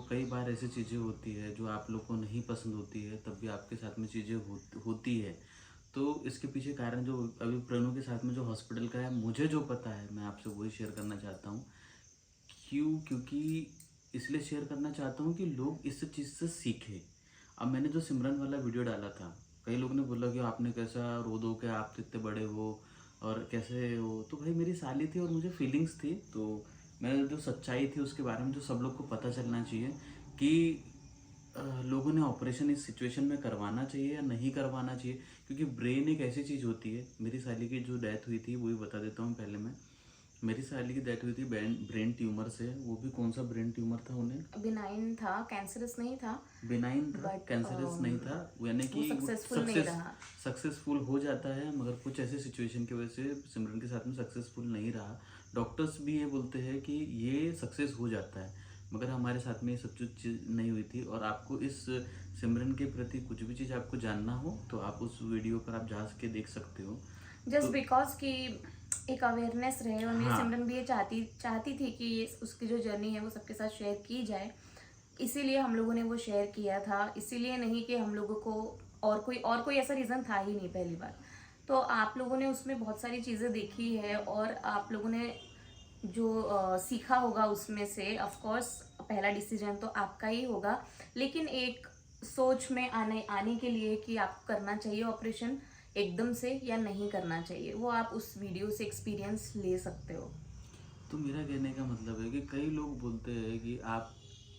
कई बार ऐसी चीज़ें होती है जो आप लोग को नहीं पसंद होती है, तब भी आपके साथ में चीज़ें होती है। तो इसके पीछे कारण जो अभी प्रणव के साथ में जो हॉस्पिटल का है, मुझे जो पता है मैं आपसे वही शेयर करना चाहता हूँ। क्योंकि इसलिए शेयर करना चाहता हूँ कि लोग इस चीज़ से सीखें। अब मैंने जो सिमरन वाला वीडियो डाला था, कई लोगों ने बोला कि आपने कैसा रो धो के, आप तो इतने बड़े हो और कैसे हो? तो भाई मेरी साली थी और मुझे फीलिंग्स थी, तो मैंने जो सच्चाई थी उसके बारे में जो सब लोग को पता चलना चाहिए कि लोगों ने ऑपरेशन इस सिचुएशन में करवाना चाहिए या नहीं करवाना चाहिए, क्योंकि ब्रेन एक ऐसी चीज़ होती है। मेरी साली की जो डेथ हुई थी वही बता देता हूँ पहले मैं। मेरी साली की डेथ हुई थी ब्रेन ब्रेन ट्यूमर से। वो भी कौन सा ब्रेन ट्यूमर था उन्हें? बिनाइन था, कैंसरस नहीं था। बिनाइन था, बट कैंसरस नहीं था। यानी वो कि सक्सेसफुल नहीं रहा। सक्सेसफुल हो जाता है, मगर कुछ ऐसे सिचुएशन की वजह से सिमरन के साथ में सक्सेसफुल नहीं रहा। डॉक्टर्स भी ये बोलते हैं कि ये सक्सेस हो जाता है, मगर हमारे साथ में ये सब चीज़ नहीं हुई थी। और आपको इस सिमरन के प्रति कुछ भी चीज़ आपको जानना हो तो आप उस वीडियो पर आप जा के देख सकते हो। जस्ट तो बिकॉज कि एक अवेयरनेस रहे, और मेरी हाँ, सिमरन भी ये चाहती थी कि उसकी जो जर्नी है वो सबके साथ शेयर की जाए। इसीलिए हम लोगों ने वो शेयर किया था, इसीलिए नहीं कि हम लोगों को और कोई ऐसा रीज़न था ही नहीं पहली बार। तो आप लोगों ने उसमें बहुत सारी चीज़ें देखी है और आप लोगों ने जो सीखा होगा उसमें से, ऑफ कोर्स पहला डिसीजन तो आपका ही होगा, लेकिन एक सोच में आने आने के लिए कि आपको करना चाहिए ऑपरेशन एकदम से या नहीं करना चाहिए, वो आप उस वीडियो से एक्सपीरियंस ले सकते हो। तो मेरा कहने का मतलब है कि कई लोग बोलते हैं कि आप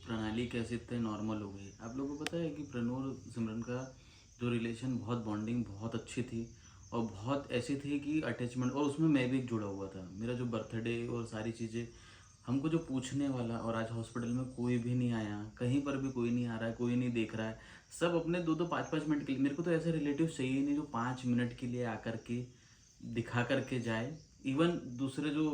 प्रणाली कैसे इतने नॉर्मल हो गई। आप लोगों को पता है कि प्रणव और सिमरन का जो रिलेशन, बहुत बॉन्डिंग बहुत अच्छी थी और बहुत ऐसी थी कि अटैचमेंट, और उसमें मैं भी एक जुड़ा हुआ था। मेरा जो बर्थडे और सारी चीज़ें, हमको जो पूछने वाला, और आज हॉस्पिटल में कोई भी नहीं आया, कहीं पर भी कोई नहीं आ रहा है, कोई नहीं देख रहा है। सब अपने 2-2 5-5 मिनट के लिए, मेरे को तो ऐसे रिलेटिव चाहिए ही नहीं जो 5 मिनट के लिए आकर के दिखा कर के जाए। इवन दूसरे जो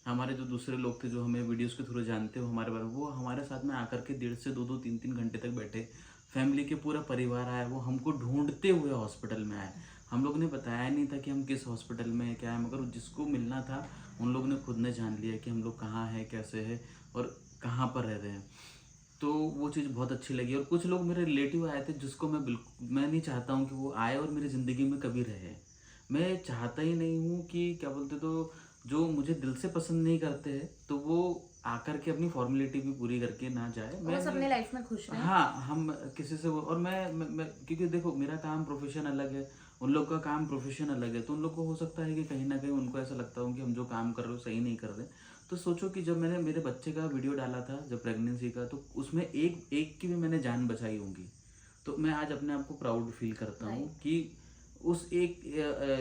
हमारे जो दूसरे लोग थे जो हमें वीडियोस के थ्रू जानते हो हमारे बारे में, वो हमारे साथ में आकर के 1.5 से 2-2 3-3 घंटे तक बैठे। फैमिली के पूरा परिवार आया, वो हमको ढूंढते हुए हॉस्पिटल में आए। हम लोग ने बताया नहीं था कि हम किस हॉस्पिटल में हैं, क्या है, मगर जिसको मिलना था उन लोगों ने खुद ने जान लिया कि हम लोग कहाँ हैं, कैसे हैं और कहाँ पर रह रहे हैं। तो वो चीज़ बहुत अच्छी लगी। और कुछ लोग मेरे रिलेटिव आए थे जिसको मैं नहीं चाहता हूँ कि वो आए और मेरी ज़िंदगी में कभी रहे। मैं चाहता ही नहीं हूँ कि क्या बोलते, तो जो मुझे दिल से पसंद नहीं करते हैं तो वो आकर के अपनी फॉर्मेलिटी भी पूरी करके ना जाए। वो मैं सब नहीं। अपने लाइफ में खुश रहे। हाँ, हम किसी से और मैं क्योंकि देखो मेरा काम प्रोफ़ेशन अलग है, उन लोग का काम प्रोफ़ेशन अलग है, तो उन लोग को हो सकता है कि कहीं न कहीं उनको ऐसा लगता हो कि हम जो काम कर रहे हो सही नहीं कर रहे। तो सोचो कि जब मैंने मेरे बच्चे का वीडियो डाला था, जब प्रेगनेंसी का, तो उसमें एक एक की भी मैंने जान बचाई होंगी। तो मैं आज अपने आप को प्राउड फ़ील करता हूँ राइट। कि उस एक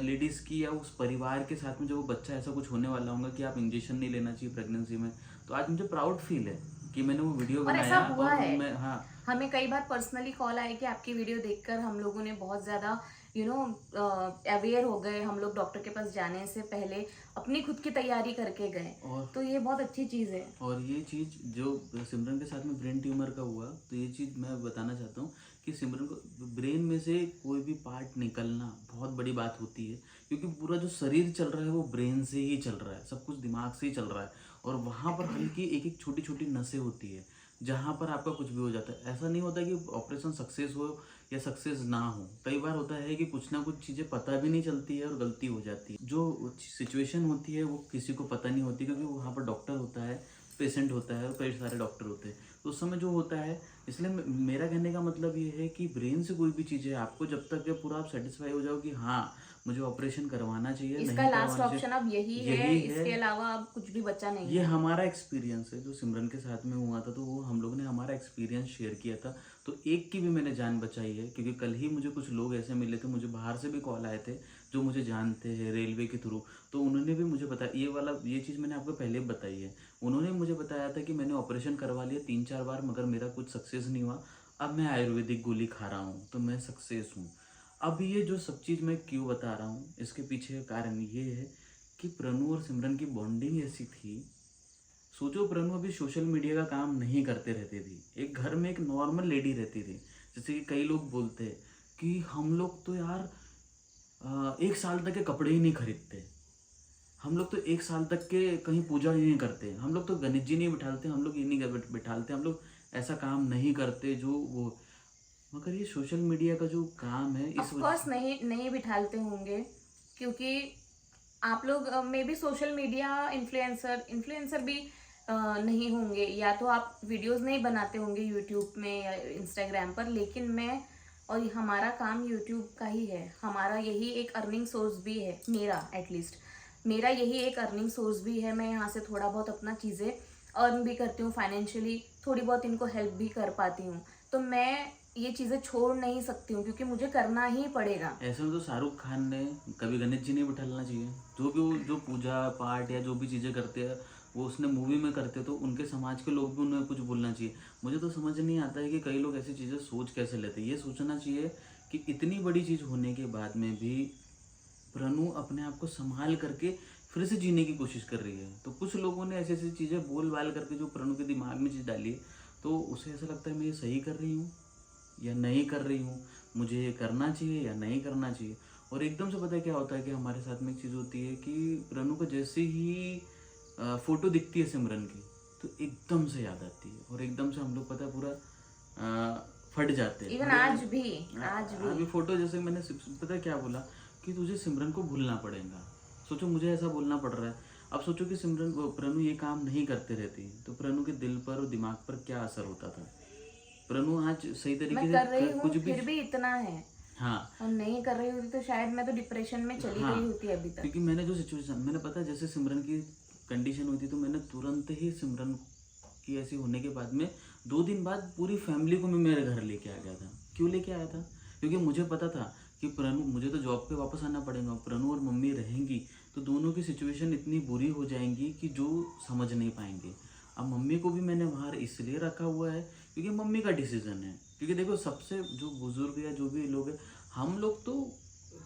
लेडीज़ की या उस परिवार के साथ में जब वो बच्चा ऐसा कुछ होने वाला होगा कि आप इंजेक्शन नहीं लेना चाहिए प्रेगनेंसी में, तो आज मुझे प्राउड फ़ील है कि मैंने वो वीडियो और ऐसा बनाया हुआ और है। मैं, हाँ। हमें कई बार पर्सनली कॉल आए कि आपकी वीडियो देखकर हम लोगों ने बहुत ज़्यादा अवेयर हो गए, हम लोग डॉक्टर के पास जाने से पहले अपनी खुद की तैयारी करके गए। और तो ये बहुत अच्छी चीज़ है। और ये चीज़ जो सिमरन के साथ में ब्रेन ट्यूमर का हुआ, तो ये चीज़ मैं बताना चाहता हूँ कि सिमरन को ब्रेन में से कोई भी पार्ट निकलना बहुत बड़ी बात होती है, क्योंकि पूरा जो शरीर चल रहा है वो ब्रेन से ही चल रहा है, सब कुछ दिमाग से ही चल रहा है। और वहाँ पर हल्की एक एक छोटी छोटी नसें होती है जहाँ पर आपका कुछ भी हो जाता है। ऐसा नहीं होता कि ऑपरेशन सक्सेस हो या सक्सेस ना हो। कई बार होता है कि कुछ ना कुछ चीज़ें पता भी नहीं चलती है और गलती हो जाती है। जो सिचुएशन होती है वो किसी को पता नहीं होती, क्योंकि वहाँ पर डॉक्टर होता है, पेशेंट होता है और कई सारे डॉक्टर होते हैं, तो उस समय जो होता है। इसलिए मेरा कहने का मतलब ये है कि ब्रेन से कोई भी चीज़ है, आपको जब तक ये पूरा आप सेटिस्फाई हो जाओ कि हाँ मुझे ऑपरेशन करवाना चाहिए, इसका नहीं लास्ट करवाना चाहिए, ऑप्शन अब यही है, यही है। इसके अलावा अब कुछ भी बचा नहीं ये है। हमारा एक्सपीरियंस है जो सिमरन के साथ में हुआ था, तो वो हम लोग ने हमारा एक्सपीरियंस शेयर किया था। तो एक की भी मैंने जान बचाई है, क्योंकि कल ही मुझे कुछ लोग ऐसे मिले थे, मुझे बाहर से भी कॉल आए थे जो मुझे जानते हैं रेलवे के थ्रू। तो उन्होंने भी मुझे बताया, ये चीज़ मैंने आपको पहले भी बताई है। उन्होंने मुझे बताया था कि मैंने ऑपरेशन करवा लिया 3-4 बार, मगर मेरा कुछ सक्सेस नहीं हुआ। अब मैं आयुर्वेदिक गोली खा रहा हूँ तो मैं सक्सेस हूँ। अब ये जो सब चीज़ मैं क्यों बता रहा हूँ, इसके पीछे कारण ये है कि प्रणु और सिमरन की बॉन्डिंग ऐसी थी। सोचो, प्रणु अभी सोशल मीडिया का काम नहीं करते रहती थी, एक घर में एक नॉर्मल लेडी रहती थी। जैसे कि कई लोग बोलते हैं कि हम लोग तो यार 1 साल तक के कपड़े ही नहीं खरीदते, हम लोग तो 1 साल तक के कहीं पूजा ही नहीं करते, हम लोग तो गणेश जी नहीं बिठाते, हम लोग ये नहीं बिठाते, हम लोग ऐसा काम नहीं करते जो वो, मगर ये सोशल मीडिया का जो काम है इस ऑफ वजह कोर्स से। नहीं नहीं बिठाते होंगे, क्योंकि आप लोग may be social media influencer influencer भी नहीं होंगे, या तो आप वीडियोस नहीं बनाते होंगे यूट्यूब में या इंस्टाग्राम पर, लेकिन मैं और हमारा काम यूट्यूब का ही है, हमारा यही एक अर्निंग सोर्स भी है, मेरा एटलीस्ट मेरा यही एक अर्निंग सोर्स भी है। मैं यहाँ से थोड़ा बहुत अपना चीज़ें अर्न भी करती हूँ फाइनेंशियली, थोड़ी बहुत इनको हेल्प भी कर पाती हूँ। तो मैं ये चीज़ें छोड़ नहीं सकती हूँ, क्योंकि मुझे करना ही पड़ेगा। ऐसे में तो शाहरुख खान ने कभी गणेश जी नहीं बिठा लेना चाहिए, जो भी वो जो पूजा पाठ या जो भी चीज़ें करते हैं वो उसने मूवी में करते, तो उनके समाज के लोग भी उन्हें कुछ बोलना चाहिए। मुझे तो समझ नहीं आता है कि कई लोग ऐसी चीज़ें सोच कैसे लेते हैं। ये सोचना चाहिए कि इतनी बड़ी चीज़ होने के बाद में भी प्रणु अपने आप को संभाल करके फिर से जीने की कोशिश कर रही है। तो कुछ लोगों ने ऐसी ऐसी चीज़ें बोल बाल करके जो प्रणु के दिमाग में चीज़ डाली है, तो उसे ऐसा लगता है मैं ये सही कर रही हूँ या नहीं कर रही हूँ, मुझे ये करना चाहिए या नहीं करना चाहिए। और एकदम से पता है क्या होता है कि हमारे साथ में एक चीज़ होती है कि प्रणु को जैसे ही फ़ोटो दिखती है सिमरन की, तो एकदम से याद आती है और एकदम से हम लोग पता है पूरा फट जाते हैं। इवन अरे आज भी अभी फ़ोटो जैसे मैंने पता है क्या बोला कि तुझे सिमरन को भूलना पड़ेगा। सोचो मुझे ऐसा बोलना पड़ रहा है। अब सोचो कि प्रणु ये काम नहीं करते रहती तो प्रणु के दिल पर और दिमाग पर क्या असर होता था। प्रणु आज सही तरीके मैं से कर रही हूँ कुछ भी। फिर भी इतना है, हाँ और नहीं कर रही होती तो शायद मैं तो डिप्रेशन में चली हाँ, गई होती अभी तक। क्योंकि मैंने जो सिचुएशन मैंने पता है जैसे सिमरन की कंडीशन हुई थी तो मैंने तुरंत ही सिमरन की ऐसी होने के बाद में 2 दिन बाद पूरी फैमिली को मैं मेरे घर लेके आ गया था। क्यों लेके आया था? क्योंकि मुझे पता था कि प्रणु, मुझे तो जॉब पे वापस आना पड़ेगा, प्रणु और मम्मी रहेंगी तो दोनों की सिचुएशन इतनी बुरी हो जाएंगी कि जो समझ नहीं पाएंगे। अब मम्मी को भी मैंने बाहर इसलिए रखा हुआ है क्योंकि मम्मी का डिसीजन है। क्योंकि देखो सबसे जो बुजुर्ग या जो भी लोग हैं, हम लोग तो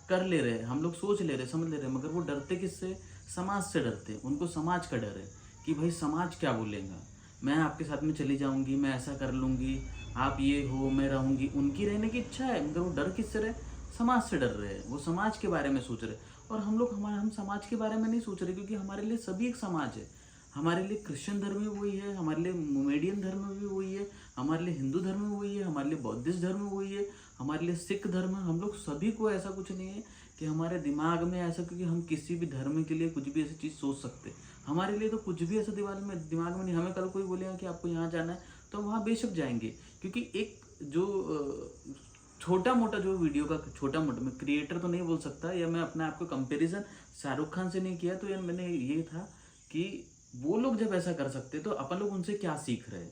कर ले रहे हैं, हम लोग सोच ले रहे हैं, समझ ले रहे हैं, मगर वो डरते किससे? समाज से डरते हैं। उनको समाज का डर है कि भाई समाज क्या बोलेगा, मैं आपके साथ में चली जाऊंगी, मैं ऐसा कर लूंगी, आप ये हो, मैं रहूंगी। उनकी रहने की इच्छा है मगर वो डर किससे रहे? समाज से डर रहे हैं, वो समाज के बारे में सोच रहे हैं। और हम समाज के बारे में नहीं सोच रहे, क्योंकि हमारे लिए सभी एक समाज है। हमारे लिए क्रिश्चियन धर्म भी वही है, हमारे लिए मोमेडियन धर्म भी वही है, हमारे लिए हिंदू धर्म भी वही है, हमारे लिए बौद्धिस्ट धर्म भी वही है, हमारे लिए सिख धर्म है। हम लोग सभी को ऐसा कुछ नहीं है कि हमारे दिमाग में ऐसा, क्योंकि हम किसी भी धर्म के लिए कुछ भी ऐसी चीज़ सोच सकते हैं। हमारे लिए तो कुछ भी ऐसा दिमाग में नहीं। हमें कल कोई बोलेगा कि आपको यहाँ जाना है तो वहाँ बेशक जाएंगे, क्योंकि एक जो छोटा मोटा जो वीडियो का छोटा मोटा, मैं क्रिएटर तो नहीं बोल सकता, या मैं अपने आप को कंपैरिजन शाहरुख खान से नहीं किया, तो यार मैंने ये था कि वो लोग जब ऐसा कर सकते तो अपन लोग उनसे क्या सीख रहे हैं?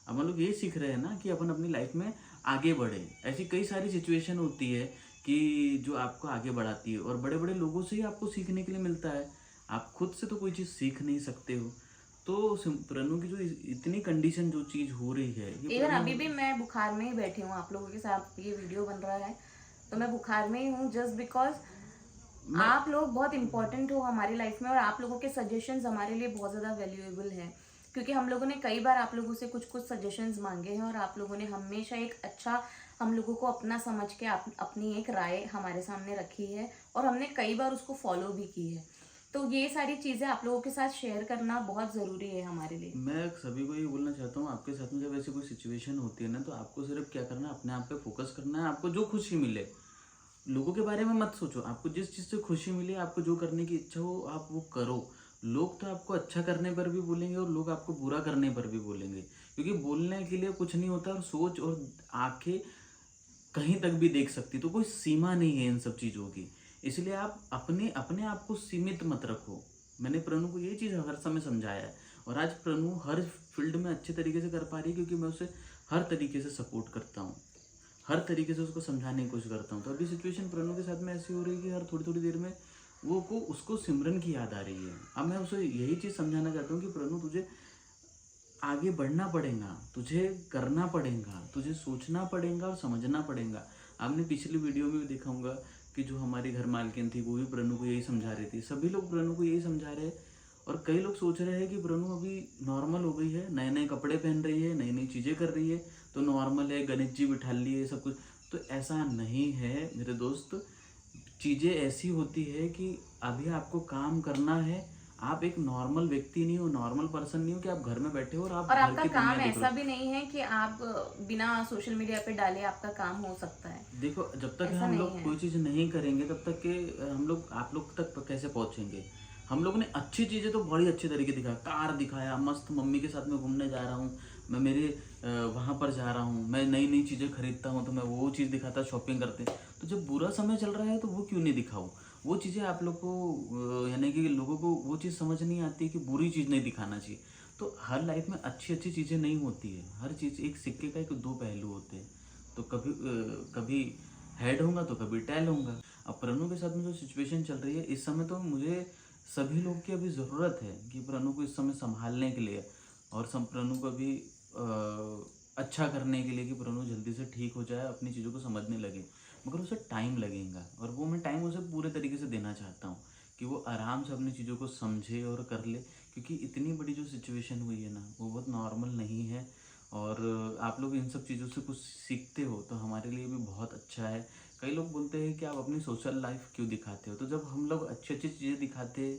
अपन लोग ये सीख रहे हैं ना कि अपन अपनी लाइफ में आगे बढ़े। ऐसी कई सारी सिचुएशन होती है कि जो आपको आगे बढ़ाती है, और बड़े बड़े लोगों से ही आपको सीखने के लिए मिलता है। आप खुद से तो कोई चीज़ सीख नहीं सकते हो। तो प्रणु की जो इतनी कंडीशन जो चीज़ हो रही है, ये इवन प्रणु अभी भी मैं बुखार में ही बैठी हूँ, आप लोगों के साथ ये वीडियो बन रहा है तो मैं बुखार में ही हूँ, जस्ट बिकॉज मैं आप लोग बहुत इंपॉर्टेंट हो हमारी लाइफ में, और आप लोगों के सजेशंस हमारे लिए बहुत ज़्यादा वैल्यूएबल है, क्योंकि हम लोगों ने कई बार आप लोगों से कुछ कुछ सजेशंस मांगे हैं, और आप लोगों ने हमेशा एक अच्छा हम लोगों को अपना समझ के अपनी एक राय हमारे सामने रखी है, और हमने कई बार उसको फॉलो भी की है। तो ये सारी चीज़ें आप लोगों के साथ शेयर करना बहुत ज़रूरी है हमारे लिए। मैं सभी को ये बोलना चाहता हूँ, आपके साथ में जब ऐसी कोई सिचुएशन होती है ना, तो आपको सिर्फ क्या करना है, अपने आप पे फोकस करना है। आपको जो खुशी मिले, लोगों के बारे में मत सोचो। आपको जिस चीज़ से खुशी मिले, आपको जो करने की इच्छा हो, आप वो करो। लोग तो आपको अच्छा करने पर भी बोलेंगे और लोग आपको बुरा करने पर भी बोलेंगे, क्योंकि बोलने के लिए कुछ नहीं होता, और सोच और आंखें कहीं तक भी देख सकती, तो कोई सीमा नहीं है इन सब चीज़ों की। इसलिए आप अपने अपने आप को सीमित मत रखो। मैंने प्रणु को ये चीज़ हर समय समझाया है, और आज प्रणु हर फील्ड में अच्छे तरीके से कर पा रही है, क्योंकि मैं उसे हर तरीके से सपोर्ट करता हूँ, हर तरीके से उसको समझाने की कोशिश करता हूँ। तो अभी सिचुएशन प्रणु के साथ में ऐसी हो रही है कि हर थोड़ी थोड़ी देर में उसको सिमरन की याद आ रही है। अब मैं उसे यही चीज़ समझाना चाहता हूँ कि प्रणु, तुझे आगे बढ़ना पड़ेगा, तुझे करना पड़ेगा, तुझे सोचना पड़ेगा और समझना पड़ेगा। आपने पिछली वीडियो में भी देखा होगा कि जो हमारी घर मालकिन थी वो भी प्रणु को यही समझा रही थी। सभी लोग प्रणु को यही समझा रहे हैं, और कई लोग सोच रहे हैं कि प्रणु अभी नॉर्मल हो गई है, नए नए कपड़े पहन रही है, नई नई चीज़ें कर रही है, तो नॉर्मल है, गणेश जी बिठा लिए सब कुछ। तो ऐसा नहीं है मेरे दोस्त। चीज़ें ऐसी होती है कि अभी आपको काम करना है, आप एक नॉर्मल व्यक्ति नहीं हो, नॉर्मल पर्सन नहीं हो कि आप घर में बैठे हो और आप और घर आपका की दुनिया काम देख रहे ऐसा हो। भी नहीं है कि आप बिना सोशल मीडिया पे डाले आपका काम हो सकता है, देखो, जब तक ऐसा हम नहीं लोग है। कोई चीज़ नहीं करेंगे तब तक के हम लोग आप लोग तक कैसे पहुँचेंगे? हम लोगों ने अच्छी चीज़ें तो बड़ी अच्छे तरीके दिखाया, कार दिखाया, मस्त मम्मी के साथ में घूमने जा रहा हूँ, मैं मेरे वहाँ पर जा रहा हूँ, मैं नई-नई चीज़ें खरीदता हूँ तो मैं वो चीज़ दिखाता, शॉपिंग करते। तो जब बुरा समय चल रहा है तो वो क्यों नहीं दिखाऊँ? वो चीज़ें आप लोग को यानी कि लोगों को वो चीज़ समझ नहीं आती कि बुरी चीज़ नहीं दिखाना चाहिए। तो हर लाइफ में अच्छी-अच्छी चीज़ें नहीं होती है, हर चीज़ एक सिक्के का एक 2 पहलू होते हैं। तो कभी हेड होऊँगा तो कभी टेल होऊँगा। अब प्रणव के साथ में जो सिचुएशन चल रही है इस समय, तो मुझे सभी लोग की अभी ज़रूरत है कि प्रणव को इस समय सँभालने के लिए और प्रणव को अभी अच्छा करने के लिए कि प्रणव जल्दी से ठीक हो जाए, अपनी चीज़ों को समझने लगे। मगर उसे टाइम लगेगा और वो मैं टाइम उसे पूरे तरीके से देना चाहता हूँ कि वो आराम से अपनी चीज़ों को समझे और कर ले, क्योंकि इतनी बड़ी जो सिचुएशन हुई है ना, वो बहुत नॉर्मल नहीं है। और आप लोग इन सब चीज़ों से कुछ सीखते हो तो हमारे लिए भी बहुत अच्छा है। कई लोग बोलते हैं कि आप अपनी सोशल लाइफ क्यों दिखाते हो? तो जब हम लोग अच्छी-अच्छी चीज़ें दिखाते,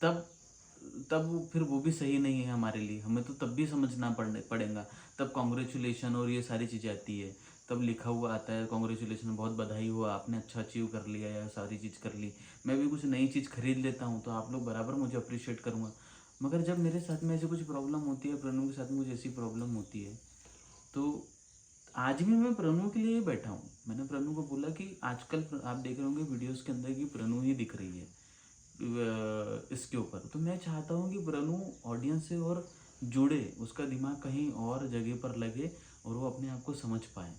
तब तब फिर वो भी सही नहीं है हमारे लिए, हमें तो तब भी समझना पड़ेगा। तब कांग्रेचुलेशन और ये सारी चीज़ें आती है, तब लिखा हुआ आता है कांग्रेचुलेशन, बहुत बधाई हो, आपने अच्छा अचीव कर लिया या सारी चीज़ कर ली। मैं भी कुछ नई चीज़ खरीद लेता हूँ तो आप लोग बराबर मुझे अप्रिशिएट करूँगा। मगर जब मेरे साथ में ऐसी कुछ प्रॉब्लम होती है, प्रणव के साथ में कुछ ऐसी प्रॉब्लम होती है, तो आज भी मैं प्रणव के लिए ही बैठा हूँ। मैंने प्रणव को बोला कि आजकल आप देख रहे होंगे वीडियोज़ के अंदर कि प्रणव ही दिख रही है इसके ऊपर। तो मैं चाहता हूँ कि प्रणव ऑडियंस से और जुड़े, उसका दिमाग कहीं और जगह पर लगे और वो अपने आप को समझ पाए।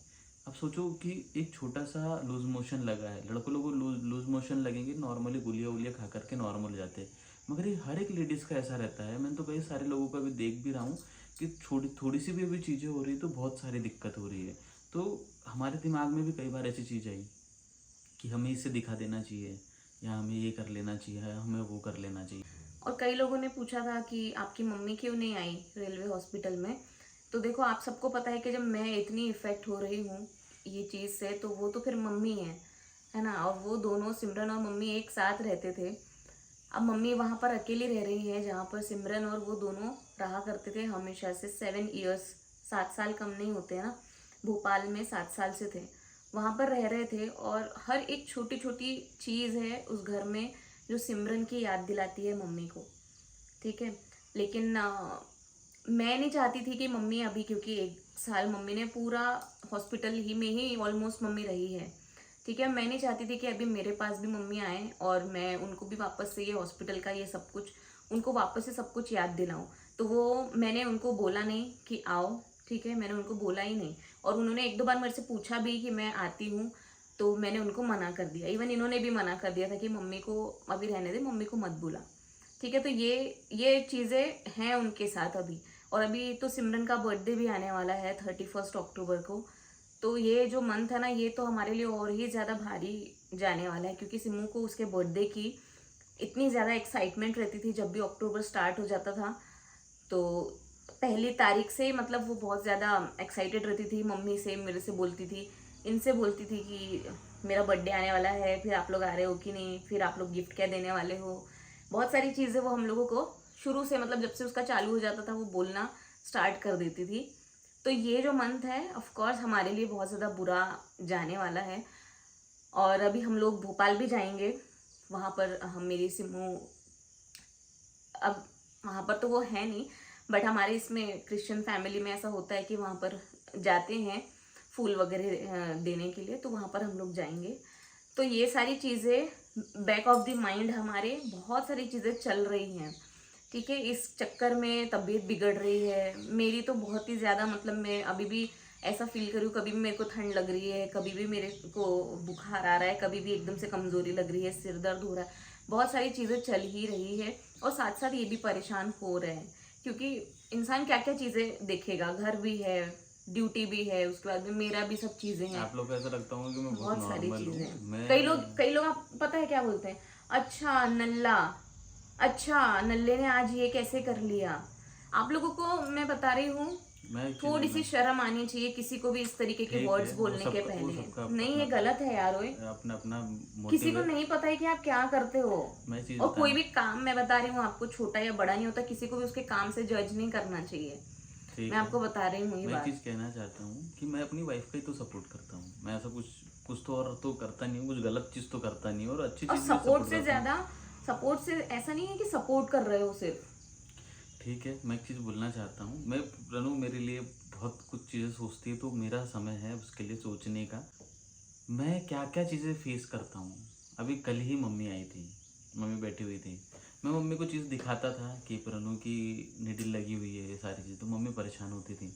अब सोचो कि एक छोटा-सा लूज़ मोशन लगा है, लड़कों लोगों को लूज़ मोशन लगेंगे, नॉर्मली गोलियाँ-वोलियाँ खा कर के नॉर्मल हो जाते हैं। मगर ये हर एक लेडीज़ का ऐसा रहता है, मैंने तो कई सारे लोगों को अभी देख भी रहा हूँ कि थोड़ी-सी भी अभी चीज़ें हो रही है तो बहुत सारी दिक्कत हो रही है। तो हमारे दिमाग में भी कई बार ऐसी चीज़ आई कि हमें इसे दिखा देना चाहिए या हमें ये कर लेना चाहिए या हमें वो कर लेना चाहिए। और कई लोगों ने पूछा था कि आपकी मम्मी क्यों नहीं आई रेलवे हॉस्पिटल में। तो देखो, आप सबको पता है कि जब मैं इतनी इफ़ेक्ट हो रही हूँ ये चीज़ से, तो वो तो फिर मम्मी है ना? और वो दोनों, सिमरन और मम्मी, एक साथ रहते थे। अब मम्मी वहाँ पर अकेली रह रही है जहाँ पर सिमरन और वो दोनों रहा करते थे हमेशा से। 7 इयर्स, 7 साल कम नहीं होते हैं ना, भोपाल में 7 साल से थे, वहाँ पर रह रहे थे। और हर एक छोटी छोटी चीज़ है उस घर में जो सिमरन की याद दिलाती है मम्मी को, ठीक है। लेकिन मैं नहीं चाहती थी कि मम्मी अभी, क्योंकि 1 साल मम्मी ने पूरा हॉस्पिटल ही में ही ऑलमोस्ट मम्मी रही है, ठीक है। मैं नहीं चाहती थी कि अभी मेरे पास भी मम्मी आए और मैं उनको भी वापस से ये हॉस्पिटल का ये सब कुछ, उनको वापस से सब कुछ याद दिलाऊं। तो वो मैंने उनको बोला नहीं कि आओ, ठीक है, मैंने उनको बोला ही नहीं। और उन्होंने 1-2 बार मेरे से पूछा भी कि मैं आती हूँ, तो मैंने उनको मना कर दिया। इवन इन्होंने भी मना कर दिया था कि मम्मी को अभी रहने दे, मम्मी को मत बुला, ठीक है। तो ये चीज़ें हैं उनके साथ अभी। और अभी तो सिमरन का बर्थडे भी आने वाला है 31 अक्टूबर को। तो ये जो मंथ है ना, ये तो हमारे लिए और ही ज़्यादा भारी जाने वाला है, क्योंकि सिमू को उसके बर्थडे की इतनी ज़्यादा एक्साइटमेंट रहती थी। जब भी अक्टूबर स्टार्ट हो जाता था तो पहली तारीख से मतलब वो बहुत ज़्यादा एक्साइटेड रहती थी। मम्मी से, मेरे से बोलती थी, इनसे बोलती थी कि मेरा बर्थडे आने वाला है, फिर आप लोग आ रहे हो कि नहीं, फिर आप लोग गिफ्ट क्या देने वाले हो। बहुत सारी चीज़ें वो हम लोगों को शुरू से, मतलब जब से उसका चालू हो जाता था, वो बोलना स्टार्ट कर देती थी। तो ये जो मंथ है ऑफ कोर्स हमारे लिए बहुत ज़्यादा बुरा जाने वाला है। और अभी हम लोग भोपाल भी जाएंगे, वहाँ पर हम, मेरी सिमू, अब वहाँ पर तो वो है नहीं, बट हमारे इसमें क्रिश्चियन फैमिली में ऐसा होता है कि वहाँ पर जाते हैं फूल वगैरह देने के लिए, तो वहाँ पर हम लोग जाएंगे। तो ये सारी चीज़ें बैक ऑफ द माइंड, हमारे बहुत सारी चीज़ें चल रही हैं, ठीक है। इस चक्कर में तबीयत बिगड़ रही है मेरी तो बहुत ही ज़्यादा, मतलब मैं अभी भी ऐसा फील करूँ, कभी भी मेरे को ठंड लग रही है, कभी भी मेरे को बुखार आ रहा है, कभी भी एकदम से कमज़ोरी लग रही है, सिर दर्द हो रहा है, बहुत सारी चीज़ें चल ही रही है। और साथ साथ ये भी परेशान हो रहे हैं, क्योंकि इंसान क्या क्या चीज़ें देखेगा, घर भी है, ड्यूटी भी है, उसके बाद में मेरा भी सब चीज़ें हैं, आप लोग को ऐसा लगता होगा कि मैं बहुत बहुत सारी नॉर्मल चीज़ें हूँ। हैं। मैं कई लोग आप पता है क्या बोलते हैं, अच्छा नल्ला, अच्छा नल्ले ने आज ये कैसे कर लिया। आप लोगों को मैं बता रही हूँ, मैं एक चीज़ थोड़ी बोलना सी शर्म आनी चाहिए किसी को भी इस तरीके के ठीक वर्ड्स है, बोलने के पहले। सबका नहीं, अपना ये गलत है यार। ओए, अपना अपना किसी मोटिव को है। नहीं पता है कि आप क्या करते हो। मैं चीज़ और कोई बताना भी काम, मैं बता रही हूँ आपको, छोटा या बड़ा नहीं होता, किसी को भी उसके काम से जज नहीं करना चाहिए। ठीक मैं है। आपको बता रही हूँ ये मैं एक बात। चीज़ कहना चाहता हूँ कि मैं अपनी वाइफ का ही तो सपोर्ट करता हूँ। मैं ऐसा कुछ कुछ तो और तो करता नहीं हूँ, कुछ गलत चीज़ तो करता नहीं हूँ, और अच्छी और चीज़ भी सपोर्ट सपोर्ट से करता हूँ। ज्यादा, सपोर्ट से ऐसा नहीं है कि सपोर्ट कर रहे हो सिर्फ। ठीक है, मैं एक चीज़ बोलना चाहता हूँ। मैं रनु मेरे लिए बहुत कुछ चीज़ें सोचती है, तो मेरा समय है उसके लिए सोचने का। मैं क्या क्या चीज़ें फेस करता हूँ। अभी कल ही मम्मी आई थी, मम्मी बैठी हुई थी। मैं मम्मी को चीज़ दिखाता था कि रनु की निडिल लगी हुई है, ये सारी चीज़, तो मम्मी परेशान होती थी।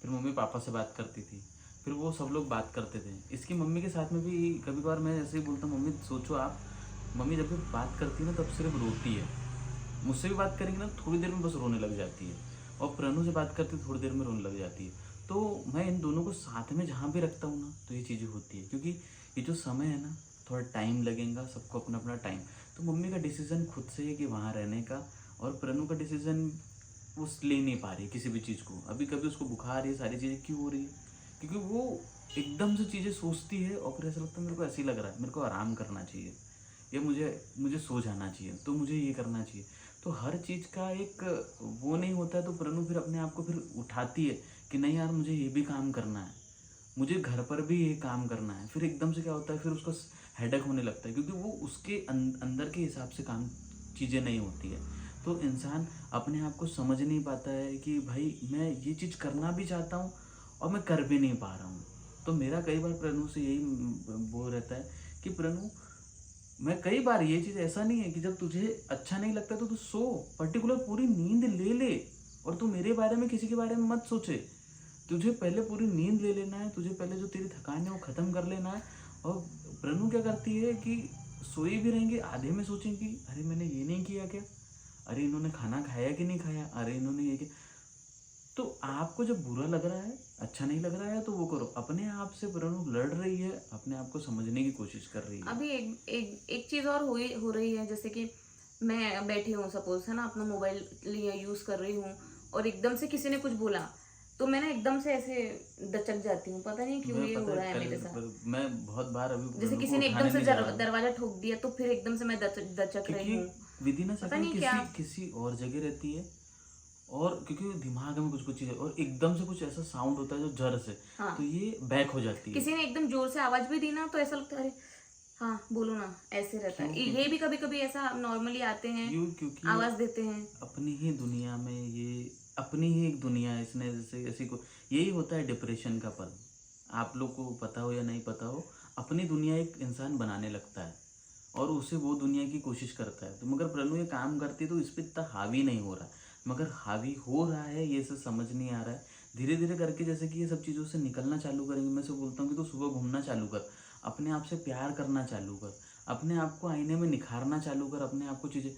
फिर मम्मी पापा से बात करती थी, फिर वो सब लोग बात करते थे। इसकी मम्मी के साथ में भी कभी कभार मैं ऐसे ही बोलता हूँ, मम्मी सोचो आप, मम्मी जब भी बात करती है ना तब सिर्फ रोती है। मुझसे भी बात करेंगी ना थोड़ी देर में बस रोने लग जाती है, और प्रनु से बात करती थोड़ी देर में रोने लग जाती है। तो मैं इन दोनों को साथ में जहाँ भी रखता हूँ ना तो ये चीज़ें होती है, क्योंकि ये जो समय है ना थोड़ा टाइम लगेगा, सबको अपना अपना टाइम। तो मम्मी का डिसीज़न खुद से है कि वहाँ रहने का, और प्रनु का डिसीज़न वो ले नहीं पा रही है किसी भी चीज़ को। अभी कभी उसको बुखार, ये सारी चीज़ें क्यों हो रही है, क्योंकि वो एकदम से चीज़ें सोचती है, और फिर ऐसा लगता है मेरे को ऐसे ही लग रहा है, मेरे को आराम करना चाहिए, ये मुझे मुझे सो जाना चाहिए, तो मुझे ये करना चाहिए। तो हर चीज़ का एक वो नहीं होता है, तो प्रनु फिर अपने आप को फिर उठाती है कि नहीं यार मुझे ये भी काम करना है, मुझे घर पर भी ये काम करना है। फिर एकदम से क्या होता है, फिर उसको हेडेक होने लगता है, क्योंकि वो उसके अंदर के हिसाब से काम चीज़ें नहीं होती है। तो इंसान अपने आप को समझ नहीं पाता है कि भाई मैं ये चीज़ करना भी चाहता हूँ और मैं कर भी नहीं पा रहा हूँ। तो मेरा कई बार प्रनु से यही वो रहता है कि प्रनु, मैं कई बार ये चीज़, ऐसा नहीं है कि जब तुझे अच्छा नहीं लगता तो तू सो, पर्टिकुलर पूरी नींद ले ले, और तू मेरे बारे में किसी के बारे में मत सोचे। तुझे पहले पूरी नींद ले लेना है, तुझे पहले जो तेरी थकान है वो ख़त्म कर लेना है। और प्रनु क्या करती है कि सोई भी रहेंगे, आधे में सोचेंगी अरे मैंने ये नहीं किया क्या, अरे इन्होंने खाना खाया कि नहीं खाया, अरे इन्होंने ये क्या। तो आपको जब बुरा लग रहा है, अच्छा नहीं लग रहा है, तो वो करो। अपने आप से प्रनु लड़ रही है, अपने आप को समझने की कोशिश कर रही है। अभी एक चीज और हो रही है, जैसे कि मैं बैठी हूँ सपोज, है ना, अपना मोबाइल लिए यूज कर रही हूँ, और एकदम से किसी ने कुछ बोला तो मैं ना एकदम से ऐसे दचक जाती हूँ, पता नहीं क्यों मैं ये पता हो है रहा है कल मेरे साथ। मैं बहुत बार अभी जैसे प्रनु को किसी ने एकदम उठाने से नहीं जा रहा हूँ, दरवाजा ठोक दिया तो फिर एकदम से मैं दचक रही क्योंकि हूँ, विधि ना पता सेकंड नहीं क्या। किसी और जगह रहती है, और क्योंकि दिमाग में कुछ कुछ चीज़ें, और एकदम से कुछ ऐसा साउंड होता है जो जर से, हाँ, तो ये बैक हो जाती है। किसी ने एकदम जोर से आवाज भी दी ना तो ऐसा लगता है अरे हाँ बोलो ना, ऐसे रहता क्यों, है। ये क्योंकि भी कभी कभी ऐसा नॉर्मली आते हैं, क्योंकि आवाज देते हैं। अपनी ही दुनिया में, ये अपनी ही एक दुनिया है, इसने जैसे ऐसी को, यही होता है डिप्रेशन का पल। आप लोग को पता हो या नहीं पता हो, अपनी दुनिया एक इंसान बनाने लगता है, और उसे वो दुनिया की कोशिश करता है। तो मगर प्रनु ये काम करती है तो इस पर इतना हावी नहीं हो रहा, मगर हावी हो रहा है, ये सब समझ नहीं आ रहा है। धीरे धीरे करके जैसे कि ये सब चीज़ों से निकलना चालू करेंगे। मैं से बोलता हूँ कि तो सुबह घूमना चालू कर, अपने आप से प्यार करना चालू कर, अपने आप को आईने में निखारना चालू कर, अपने आप को चीज़ें,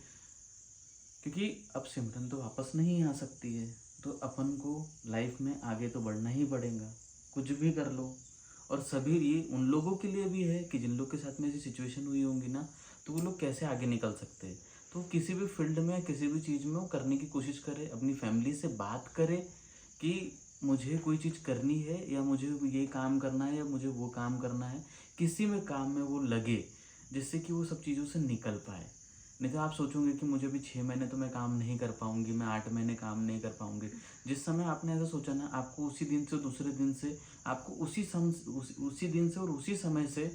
क्योंकि अब सिमरन तो वापस नहीं आ सकती है, तो अपन को लाइफ में आगे तो बढ़ना ही पड़ेगा, कुछ भी कर लो। और सभी ये उन लोगों के लिए भी है कि जिन लोग के साथ में ऐसी सिचुएशन हुई होंगी ना, तो वो लोग कैसे आगे निकल सकते हैं। तो किसी भी फील्ड में, किसी भी चीज़ में वो करने की कोशिश करे, अपनी फैमिली से बात करे कि मुझे कोई चीज़ करनी है, या मुझे ये काम करना है, या मुझे वो काम करना है। किसी में काम में वो लगे, जिससे कि वो सब चीज़ों से निकल पाए। नहीं तो आप सोचोगे कि मुझे भी 6 महीने तो मैं काम नहीं कर पाऊँगी, मैं 8 महीने काम नहीं कर पाऊँगी। जिस समय आपने ऐसा सोचा ना, आपको उसी दिन से दूसरे दिन से, आपको उसी दिन से और उसी समय से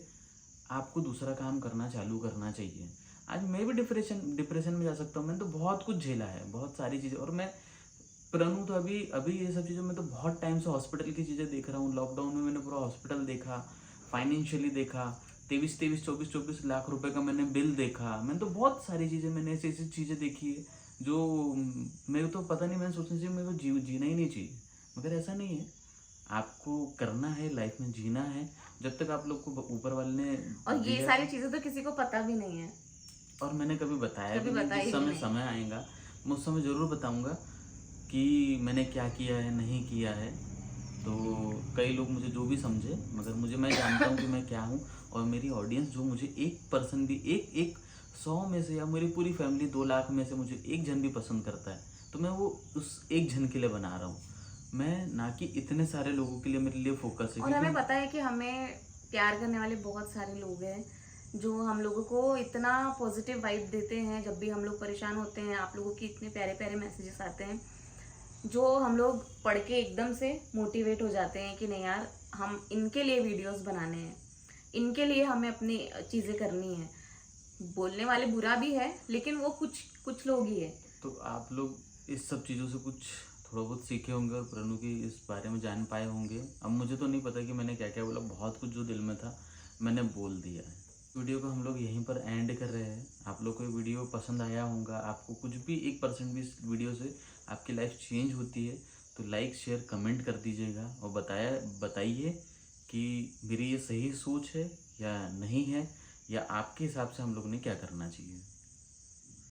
आपको दूसरा काम करना चालू करना चाहिए। आज मैं भी डिप्रेशन में जा सकता हूँ, मैंने तो बहुत कुछ झेला है, बहुत सारी चीज़ें। और मैं प्रनु तो अभी अभी ये सब चीज़ों में तो बहुत टाइम से हॉस्पिटल की चीज़ें देख रहा हूँ। लॉकडाउन में मैंने पूरा हॉस्पिटल देखा, फाइनेंशियली देखा, 23 लाख रुपए का मैंने बिल देखा। मैंने तो बहुत सारी चीज़ें, मैंने ऐसी ऐसी चीज़ें देखी है जो मेरे को तो पता नहीं, मैंने सोचना चाहिए मेरे को जीना ही नहीं चाहिए, मगर ऐसा नहीं है। आपको करना है, लाइफ में जीना है, जब तक आप लोग को ऊपर वाले ने और ये दिया सारी है। चीजें तो किसी को पता भी नहीं है, और मैंने कभी बताया कभी भी नहीं, बताई जिस भी समय नहीं। समय आएगा मैं उस समय ज़रूर बताऊंगा कि मैंने क्या किया है, नहीं किया है। तो कई लोग मुझे जो भी समझे, मगर मैं जानता हूँ कि मैं क्या हूँ। और मेरी ऑडियंस जो मुझे एक पर्सन भी, एक एक 100 में से, या मेरी पूरी फैमिली 2 लाख में से मुझे एक जन भी पसंद करता है, तो मैं वो उस एक जन के लिए बना रहा हूँ। मैं ना कि इतने सारे लोगों के लिए मेरे लिए फोकस है, और हमें क्योंकि पता है कि हमें प्यार करने वाले बहुत सारे लोग हैं जो हम लोगों को इतना पॉजिटिव वाइब देते हैं जब भी हम लोग परेशान होते हैं। आप लोगों के इतने प्यारे प्यारे मैसेजेस आते हैं जो हम लोग पढ़ के एकदम से मोटिवेट हो जाते हैं कि नहीं यार, हम इनके लिए वीडियोस बनाने हैं, इनके लिए हमें अपनी चीज़ें करनी है। बोलने वाले बुरा भी है लेकिन वो कुछ कुछ लोग ही है। तो आप लोग इस सब चीज़ों से कुछ थोड़ा बहुत सीखे होंगे और प्रणु की इस बारे में जान पाए होंगे। अब मुझे तो नहीं पता कि मैंने क्या क्या बोला, बहुत कुछ जो दिल में था मैंने बोल दिया है। वीडियो को हम लोग यहीं पर एंड कर रहे हैं। आप लोग को ये वीडियो पसंद आया होगा, आपको कुछ भी 1% भी इस वीडियो से आपकी लाइफ चेंज होती है तो लाइक शेयर कमेंट कर दीजिएगा और बताइए कि मेरी ये सही सोच है या नहीं है, या आपके हिसाब से हम लोग ने क्या करना चाहिए।